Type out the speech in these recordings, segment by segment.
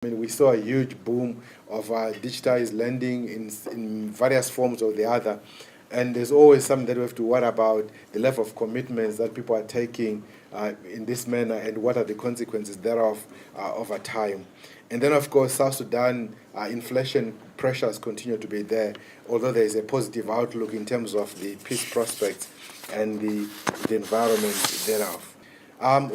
I mean, we saw a huge boom of digitized lending in various forms or the other. And there's always something that we have to worry about, the level of commitments that people are taking in this manner and what are the consequences thereof over time. And then, of course, South Sudan inflation pressures continue to be there, although there is a positive outlook in terms of the peace prospects and the environment thereof.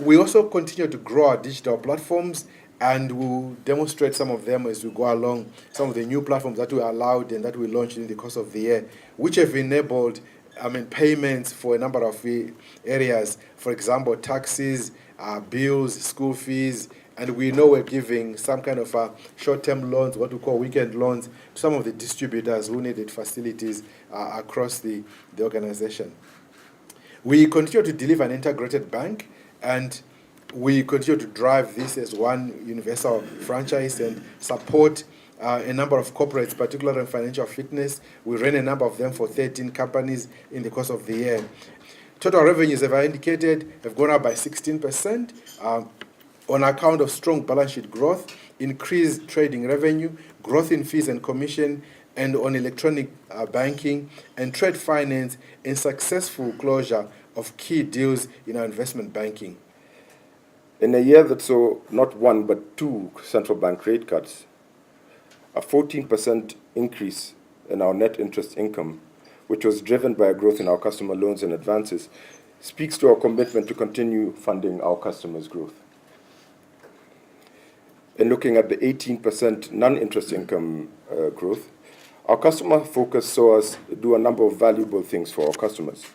We also continue to grow our digital platforms, and we'll demonstrate some of them as we go along, some of the new platforms that we allowed and that we launched in the course of the year, which have enabled payments for a number of areas. For example, taxes, bills, school fees, and we know we're giving some kind of short-term loans, what we call weekend loans, to some of the distributors who needed facilities across the organization. We continue to deliver an integrated bank, and we continue to drive this as one universal franchise and support a number of corporates, particularly in financial fitness. We ran a number of them for 13 companies in the course of the year. Total revenues, as I indicated, have gone up by 16% on account of strong balance sheet growth, increased trading revenue, growth in fees and commission, and on electronic banking and trade finance, and successful closure of key deals in our investment banking. In a year that saw not one but two central bank rate cuts, a 14% increase in our net interest income, which was driven by a growth in our customer loans and advances, speaks to our commitment to continue funding our customers' growth. In looking at the 18% non-interest income growth, our customer focus saw us do a number of valuable things for our customers.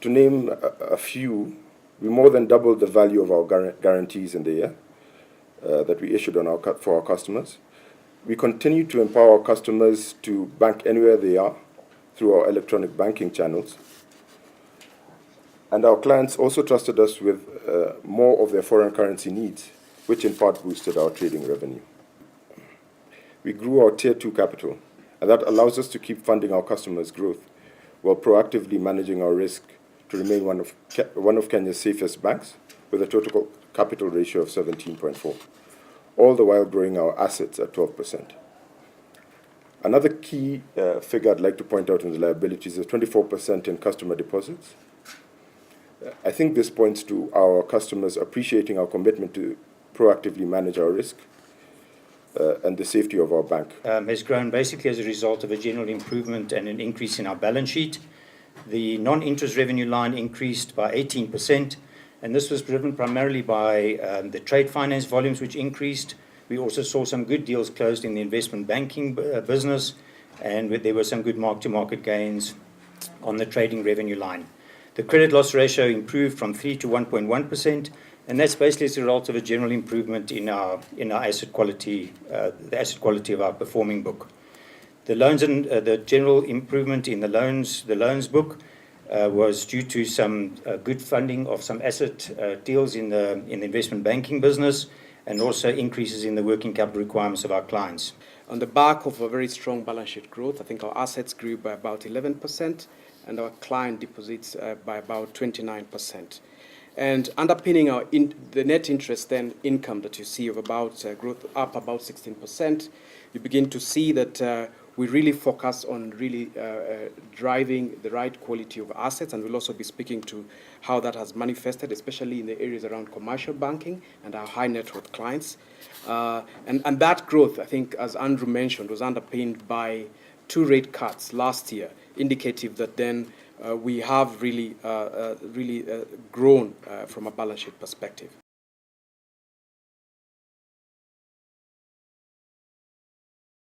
To name a few, we more than doubled the value of our guarantees in the year that we issued for our customers. We continue to empower our customers to bank anywhere they are through our electronic banking channels. And our clients also trusted us with more of their foreign currency needs, which in part boosted our trading revenue. We grew our Tier 2 capital, and that allows us to keep funding our customers' growth while proactively managing our risk to remain one of Kenya's safest banks with a total capital ratio of 17.4, all the while growing our assets at 12%. Another key figure I'd like to point out in the liabilities is 24% in customer deposits. I think this points to our customers appreciating our commitment to proactively manage our risk and the safety of our bank. Has grown basically as a result of a general improvement and an increase in our balance sheet. The non-interest revenue line increased by 18%, and this was driven primarily by the trade finance volumes, which increased. We also saw some good deals closed in the investment banking business, and there were some good mark-to-market gains on the trading revenue line. The credit loss ratio improved from 3 to 1.1%, and that's basically as a result of a general improvement in our asset quality, the asset quality of our performing book. The loans and the general improvement in the loans book was due to some good funding of some asset deals in the investment banking business, and also increases in the working capital requirements of our clients. On the back of a very strong balance sheet growth, I think our assets grew by about 11%, and our client deposits by about 29%. And underpinning the net interest then income that you see of about growth up about 16%, you begin to see that we really focus on really driving the right quality of assets, and we'll also be speaking to how that has manifested, especially in the areas around commercial banking and our high net worth clients. And that growth, I think, as Andrew mentioned, was underpinned by 2 rate cuts last year, indicative that then we have really grown from a balance sheet perspective.